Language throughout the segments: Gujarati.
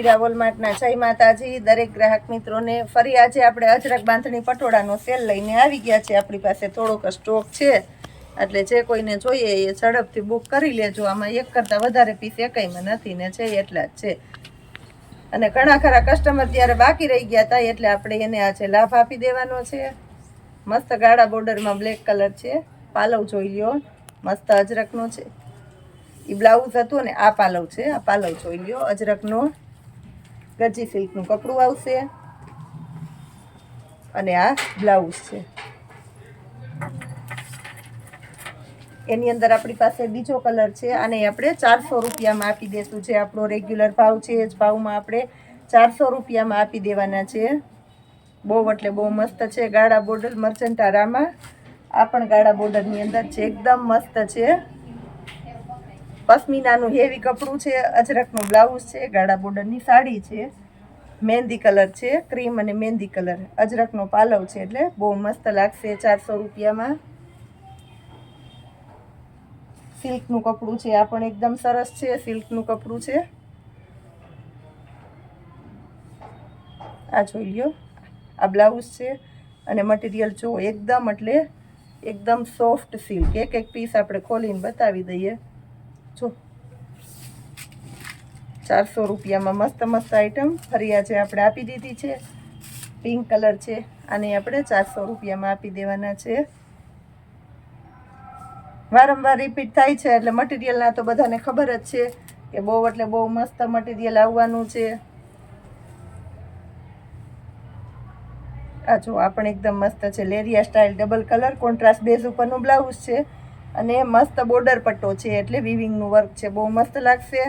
મીરા વોલમાર્ટના જય માતાજી દરેક ગ્રાહક મિત્રોને ફરી આજે આપણે અજરક બાંધણી પટોળાનો સેલ લઈને આવી ગયા છે। આપણી પાસે થોડોક સ્ટોક છે એટલે જે કોઈને જોઈએ એ ઝડપથી બુક કરી લેજો। આમાં એક કરતાં વધારે પીસ એકઈમાં નથી ને છે એટલા જ છે અને ઘણા ખરા કસ્ટમર ત્યારે બાકી રહી ગયા હતા એટલે આપણે એને આજે લાભ આપી દેવાનો છે। મસ્ત ગાળા બોર્ડરમાં બ્લેક કલર છે। પાલવ જોઈ લ્યો, મસ્ત અજરકનો છે। એ બ્લાઉઝ હતું ને આ પાલવ છે। આ પાલવ જોઈ લ્યો, અજરકનો ગજી સિલ્કનું કપડું આવશે અને આ બ્લાઉઝ છે। એની અંદર આપણી પાસે બીજો કલર છે। આને આપણે 400 રૂપિયામાં આપી દેશું। જે આપણો રેગ્યુલર ભાવ છે એ જ ભાવમાં આપણે 400 રૂપિયામાં આપી દેવાના છે। બહુ એટલે બહુ મસ્ત છે। ગાળા બોર્ડર મર્ચન્ટા રામા, આ પણ ગાળા બોર્ડરની અંદર છે, એકદમ મસ્ત છે। પશ્મિનાનું હેવી કપડું છે, અજરકનો બ્લાઉઝ છે, ગાળા બોર્ડરની સાડી છે, મહેંદી કલર છે, ક્રીમ અને મહેંદી કલર, અજરકનો પાલવ છે એટલે બહુ મસ્ત લાગશે 400 રૂપિયામાં। સિલ્કનું કપડું છે, આ પણ એકદમ સરસ છે, સિલ્કનું કપડું છે। આ જોઈ લ્યો, આ બ્લાઉઝ છે અને મટીરિયલ જો એકદમ એટલે એકદમ સોફ્ટ સિલ્ક। એક એક પીસ આપણે ખોલીને બતાવી દઈએ। જો 400 રૂપિયામાં મસ્ત મસ્ત આઈટમ ફરી આજે આપણે આપી દીધી છે। પિંક કલર છે, આને આપણે 400 રૂપિયામાં આપી દેવાના છે। વારંવાર રિપીટ થાય છે એટલે મટીરિયલના તો બધાને ખબર જ છે કે બહુ એટલે બહુ મસ્ત મટીરિયલ આવવાનું છે। આ જો આ પણ એકદમ મસ્ત છે, leheriya style double colour contrast base ઉપરનું બ્લાઉઝ છે અને મસ્ત બોર્ડર પટ્ટો છે એટલે વિવિંગનું વર્ક છે, બહુ મસ્ત લાગશે।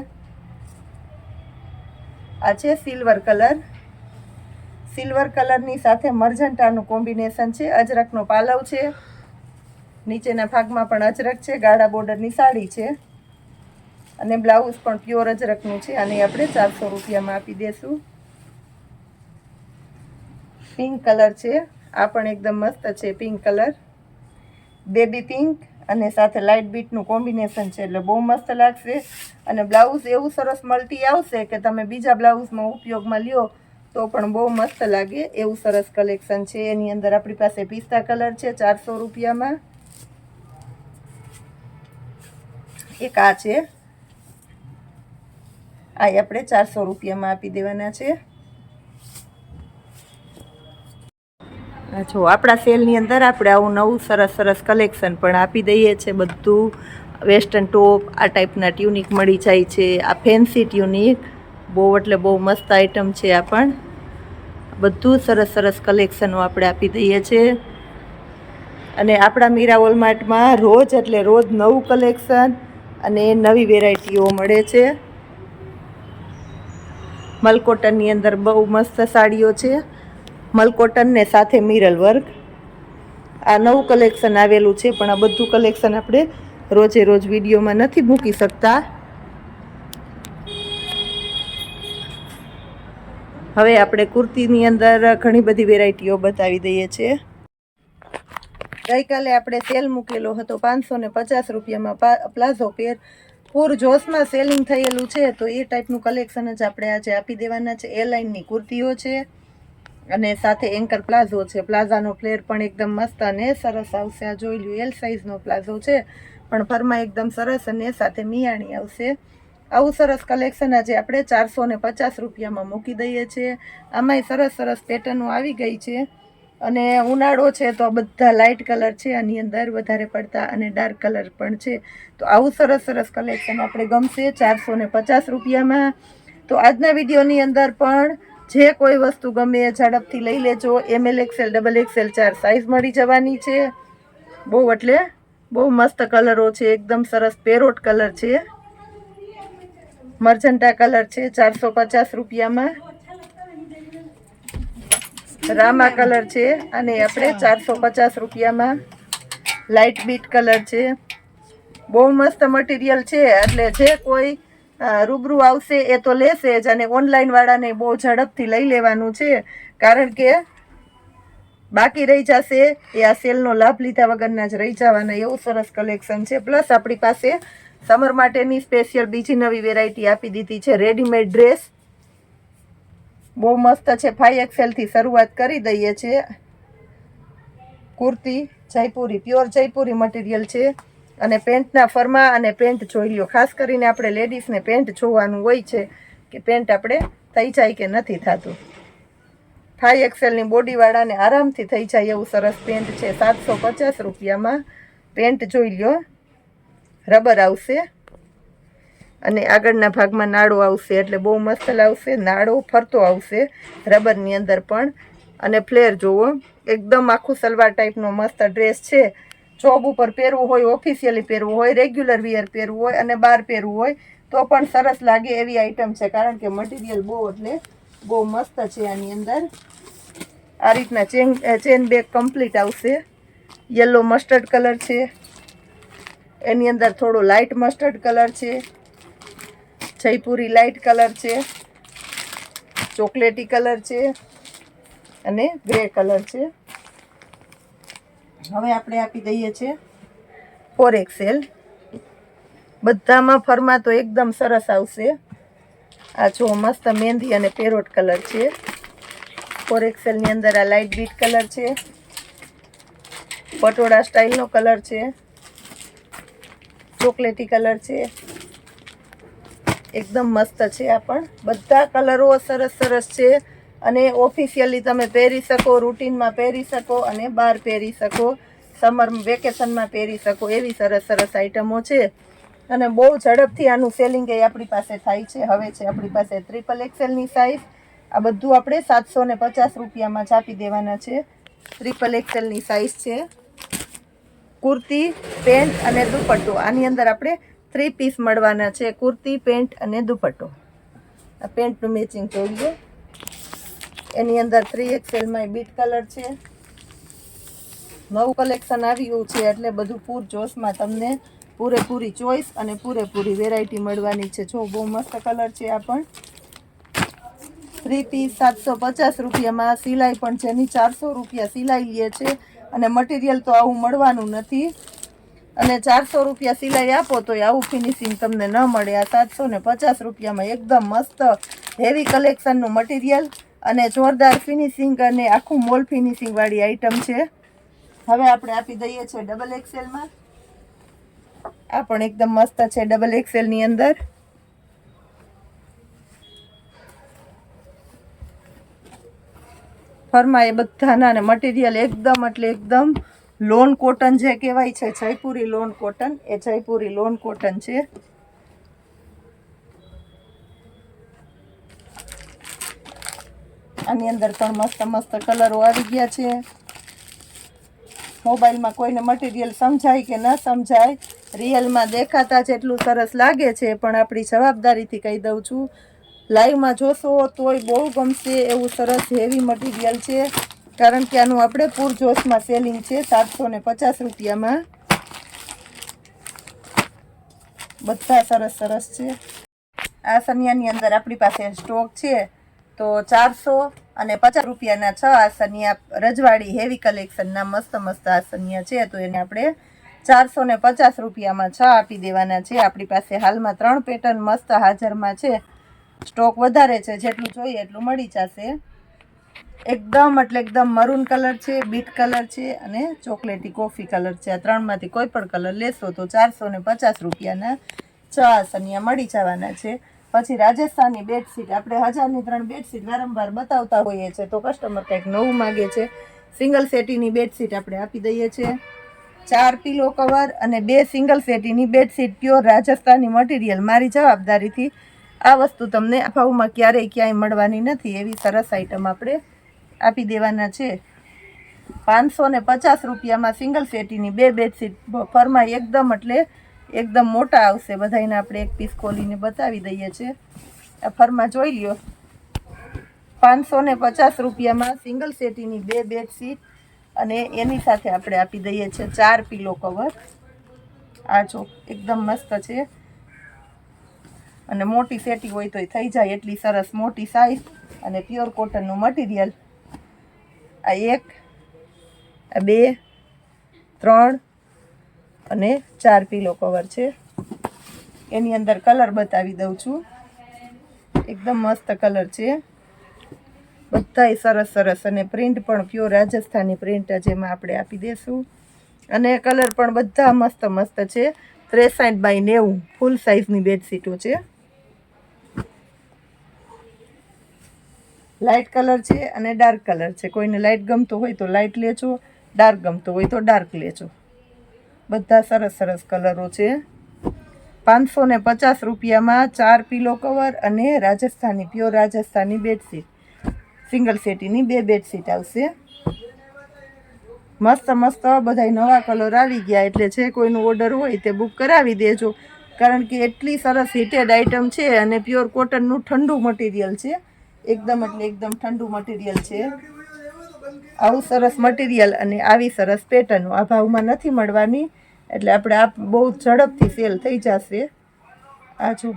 આ છે સિલ્વર કલર, સિલ્વર કલરની સાથે મર્જન્ટાનું કોમ્બિનેશન છે। અજરકનો પાલવ છે, નીચેના ભાગમાં પણ અજરક છે, ગાળા બોર્ડરની સાડી છે અને બ્લાઉઝ પણ પ્યોર અજરકનું છે। આને આપણે 400 રૂપિયામાં આપી દેશું। પિંક કલર છે, આ પણ એકદમ મસ્ત છે, પિંક કલર, બેબી પિંક અને સાથે લાઇટ બીટનું કોમ્બિનેશન છે એટલે બહુ મસ્ત લાગશે અને બ્લાઉઝ એવું સરસ મલ્ટી આવશે કે તમે બીજા બ્લાઉઝમાં ઉપયોગમાં લ્યો તો પણ બહુ મસ્ત લાગે એવું સરસ કલેક્શન છે। એની અંદર આપણી પાસે પિસ્તા કલર છે 400 રૂપિયામાં। એક આ છે, આ આપણે 400 રૂપિયામાં આપી દેવાના છે। જો આપણા સેલની અંદર આપણે આવું નવું સરસ સરસ કલેક્શન પણ આપી દઈએ છીએ। બધું વેસ્ટર્ન ટોપ આ ટાઈપના ટ્યુનિક મળી જાય છે। આ ફેન્સી ટ્યુનિક બહુ એટલે બહુ મસ્ત આઈટમ છે। આ પણ બધું સરસ સરસ કલેક્શનો આપણે આપી દઈએ છીએ અને આપણા મીરા વોલમાર્ટમાં રોજ એટલે રોજ નવું કલેક્શન અને નવી વેરાયટીઓ મળે છે। મલકોટનની અંદર બહુ મસ્ત સાડીઓ છે, મલકોટન ને સાથે મિરલ વર્ક। આ નવું કલેક્શન આવેલું છે પણ આ બધું કલેક્શન આપણે રોજે રોજ વિડીયોમાં નથી મૂકી શકતા। હવે આપણે કુર્તીની અંદર ઘણી બધી વેરાયટીઓ બતાવી દઈએ છીએ। ગઈકાલે આપણે સેલ મૂકેલો હતો 550 રૂપિયામાં પ્લાઝો પેર, પૂર જોશમાં સેલિંગ થયેલું છે તો એ ટાઈપનું કલેક્શન જ આપણે આજે આપી દેવાના છે। એ લાઇનની કુર્તીઓ છે અને સાથે એન્કર પ્લાઝો છે। પ્લાઝાનો ફ્લેર પણ એકદમ મસ્ત અને સરસ આવશે। આ જોઈ લ્યો, એલ સાઇઝનો પ્લાઝો છે પણ ફરમાં એકદમ સરસ અને સાથે મિયાણી આવશે। આવું સરસ કલેક્શન આજે આપણે 450 રૂપિયામાં મૂકી દઈએ છીએ। આમાંય સરસ સરસ પેટર્નો આવી ગઈ છે અને ઉનાળો છે તો બધા લાઇટ કલર છે આની અંદર વધારે પડતા અને ડાર્ક કલર પણ છે। તો આવું સરસ સરસ કલેક્શન આપણે ગમશે 450 રૂપિયામાં। તો આજના વિડીયોની અંદર પણ જે કોઈ વસ્તુ ગમે એ ઝડપથી લઈ લેજો। ML XL XXL 4 સાઇઝ મળી જવાની છે। બહુ એટલે બહુ મસ્ત કલરો છે, એકદમ સરસ પેરોટ કલર છે, મર્જન્ટા કલર છે 450 રૂપિયામાં। રામા કલર છે અને આપણે 450 રૂપિયામાં। લાઇટ બીટ કલર છે, બહુ મસ્ત મટીરિયલ છે એટલે જે કોઈ રૂબરૂ આવશે એ તો લેશે જ અને ઓનલાઈન વાળાને બહુ ઝડપથી લઈ લેવાનું છે કારણ કે બાકી રહી જશે એ આ સેલનો લાભ લીધા વગરના જ રહી જવાના એવું સરસ કલેક્શન છે। પ્લસ આપણી પાસે સમર માટેની સ્પેશિયલ બીજી નવી વેરાયટી આપી દીધી છે, રેડીમેડ ડ્રેસ બહુ મસ્ત છે. 5XL થી શરૂઆત કરી દઈએ છીએ. કુર્તી જયપુરી, પ્યોર જયપુરી મટીરિયલ છે. અને પેન્ટના ફરમા અને પેન્ટ જોઈ લો. ખાસ કરીને આપણે લેડીઝને પેન્ટ જોવાનું હોય છે કે પેન્ટ આપણે થઈ જાય કે નથી થતું. 5XL ની બોડીવાળાને આરામથી થઈ જાય એવું સરસ પેન્ટ છે. 750 રૂપિયામાં પેન્ટ જોઈ લો. રબર આવશે અને આગળના ભાગમાં નાળો આવશે, એટલે બહુ મસ્ત લાવશે. નાળો ફરતો આવશે રબરની અંદર પણ. અને ફ્લેર જુઓ, એકદમ આખું સલવાર ટાઈપનો મસ્ત ડ્રેસ છે. જોબ ઉપર પહેરવું હોય, ઓફિશિયલી પહેરવું હોય, રેગ્યુલર વિયર પહેરવું હોય અને બહાર પહેરવું હોય તો પણ સરસ લાગે એવી આઈટમ છે. કારણ કે મટીરિયલ બહુ એટલે બહુ મસ્ત છે. આની અંદર આ રીતના ચેન બેગ કમ્પ્લીટ આવશે. યલો મસ્ટર્ડ કલર છે, એની અંદર થોડો લાઇટ મસ્ટર્ડ કલર છે, જયપુરી લાઇટ કલર છે, ચોકલેટી કલર છે અને ગ્રે કલર છે. હવે આપણે આપી દઈએ છીએ 4XL. બધામાં ફરમા તો એકદમ સરસ આવશે. આ જો મસ્ત મહેંદી અને પેરોટ કલર છે. 4XL ની અંદર આ લાઇટ બીટ કલર છે, પટોળા સ્ટાઇલનો કલર છે, ચોકલેટી કલર છે, એકદમ મસ્ત છે. આ પણ બધા કલરો સરસ સરસ છે અને ઓફિશિયલી તમે પહેરી શકો, રૂટીનમાં પહેરી શકો અને બહાર પહેરી શકો, સમર વેકેશનમાં પહેરી શકો એવી સરસ સરસ આઈટમો છે. અને બહુ ઝડપથી આનું સેલિંગ એ આપણી પાસે થાય છે. હવે છે આપણી પાસે XXL ની સાઇઝ. આ બધું આપણે 750 રૂપિયામાં જ આપી દેવાના છે. XXL ની સાઇઝ છે. કુર્તી, પેન્ટ અને દુપટ્ટો. આની અંદર આપણે 3 પીસ મળવાના છે. કુર્તી, પેન્ટ અને દુપટ્ટો. આ પેન્ટનું મેચિંગ જોઈ લો. એની અંદર 3XL માં બીટ કલર છે. નવું કલેક્શન આવ્યું છે એટલે બધું પૂર જોશમાં તમને પૂરેપૂરી ચોઈસ અને પૂરેપૂરી વેરાયટી મળવાની છે. જો બહુ મસ્ત કલર છે. આ પણ 3 પીસ 750 રૂપિયામાં. સિલાઈ પણ જેની 400 રૂપિયા સિલાઈ લે છે અને મટીરિયલ તો આવું મળવાનું નથી. અને 400 રૂપિયા સિલાઈ આપો તો આવું ફિનિશિંગ તમને ન મળે. આ 750 રૂપિયામાં એકદમ મસ્ત હેવી કલેક્શનનું મટીરિયલ અને જોરદાર ફિનિશિંગ અને આખું મોલ ફિનિશિંગ વાળી આઈટમ છે. હવે આપણે આપી દઈએ છીએ XXL માં. આ પણ એકદમ મસ્ત છે. XXL ની અંદર ફરમા એ બધાના અને મટીરિયલ એકદમ એટલે એકદમ લોન કોટન જે કહેવાય છે, જયપુરી લોન કોટન, એ જયપુરી લોન કોટન છે. આની અંદર પણ મસ્ત મસ્ત કલરો આવી ગયા છે. મોબાઈલમાં કોઈને મટીરિયલ સમજાય કે ન સમજાય, રિયલમાં દેખાતા જેટલું સરસ લાગે છે, પણ આપણી જવાબદારીથી કહી દઉં છું, લાઈવમાં જોશો તોય બહુ ગમશે એવું સરસ હેવી મટીરિયલ છે. કારણ કે આનું આપણે પૂરજોશમાં સેલિંગ છે. 750 રૂપિયામાં બધા સરસ સરસ છે. આ સનિયાની અંદર આપણી પાસે સ્ટોક છે તો 450 રૂપિયાના 6 આસનિયા રજવાડી હેવી કલેક્શનના મસ્ત મસ્ત આસનિયા છે. તો એને આપણે 450 રૂપિયામાં 6 આપી દેવાના છે. આપણી પાસે હાલમાં 3 પેટર્ન મસ્ત હાજરમાં છે. સ્ટોક વધારે છે, જેટલું જોઈએ એટલું મળી જશે. એકદમ એટલે એકદમ મરૂન કલર છે, બીટ કલર છે અને ચોકલેટી કોફી કલર છે. આ ત્રણમાંથી કોઈ પણ કલર લેશો તો 450 રૂપિયાના 6 આસનિયા મળી જવાના છે. પછી રાજસ્થાની બેડશીટ. આપણે 1000ની 3 બેડશીટ વારંવાર બતાવતા હોઈએ છીએ, તો કસ્ટમર કંઈક નવું માગે છે. સિંગલ સેટીની બેડશીટ આપણે આપી દઈએ છીએ. 4 પિલો કવર અને 2 સિંગલ સેટીની બેડશીટ, પ્યોર રાજસ્થાની મટીરિયલ. મારી જવાબદારીથી આ વસ્તુ તમને આ ભાવમાં ક્યાંય મળવાની નથી. એવી સરસ આઈટમ આપણે આપી દેવાના છે. 550 રૂપિયામાં સિંગલ સેટીની 2 બેડશીટ. ફરમાં એકદમ એટલે એકદમ મોટા આવશે. બધાને આપણે એક પીસ ખોલીને બતાવી દઈએ છીએ. આ ફરમાં જોઈ લ્યો. 550 રૂપિયામાં સિંગલ સેટીની 2 બેડશીટ અને એની સાથે આપણે આપી દઈએ છીએ 4 પિલો કવર. આ જો એકદમ મસ્ત છે અને મોટી સેટી હોય તો થઈ જાય એટલી સરસ મોટી સાઈઝ અને પ્યોર કોટનનું મટીરિયલ. આ 1, આ 2, 3 અને 4 પિલો કવર છે. એની અંદર કલર બતાવી દઉં છું. એકદમ મસ્ત કલર છે. બધાય સરસ સરસ, અને પ્રિન્ટ પણ પ્યોર રાજસ્થાની પ્રિન્ટ જેમાં આપણે આપી દઈશું. અને કલર પણ બધા મસ્ત મસ્ત છે. 63 બાય 90 ફૂલ સાઇઝની બેડશીટો છે. લાઇટ કલર છે અને ડાર્ક કલર છે. કોઈને લાઇટ ગમતો હોય તો લાઇટ લેજો, ડાર્ક ગમતો હોય તો ડાર્ક લેજો. બધા સરસ સરસ કલરો છે. 550 રૂપિયામાં 4 પીલો કવર અને Rajasthani pure Rajasthani bedsheet. Single સેટીની 2 બેડશીટ આવશે. મસ્ત મસ્ત બધાય નવા કલર આવી ગયા, એટલે જે કોઈનું ઓર્ડર હોય તે બુક કરાવી દેજો, કારણ કે એટલી સરસ હિટેડ આઇટમ છે અને પ્યોર કોટનનું ઠંડુ મટીરિયલ છે. એકદમ એટલે એકદમ ઠંડુ મટીરિયલ છે. આવું સરસ મટીરિયલ અને આવી સરસ પેટર્ન આ ભાવમાં નથી મળવાની, એટલે આપણે આ બહુ ઝડપથી સેલ થઈ જશે. આ જો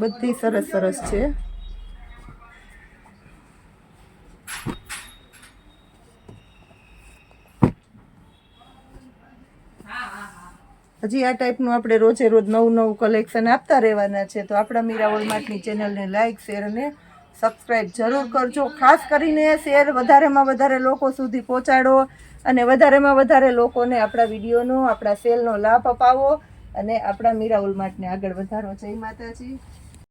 બધી સરસ સરસ છે. હજી આ ટાઈપનું આપણે રોજે રોજ નવું નવું કલેક્શન આપતા રહેવાના છે. તો આપણા મીરા વોલમાર્ટની ચેનલને લાઇક, શેર અને સબસ્ક્રાઈબ જરૂર કરજો. ખાસ કરીને શેર વધારેમાં વધારે લોકો સુધી પહોંચાડો અને વધારેમાં વધારે લોકોને આપણા વિડીયોનો, આપણા સેલનો લાભ અપાવો અને આપણા મીરા વોલમાર્ટને આગળ વધારો. જય માતાજી.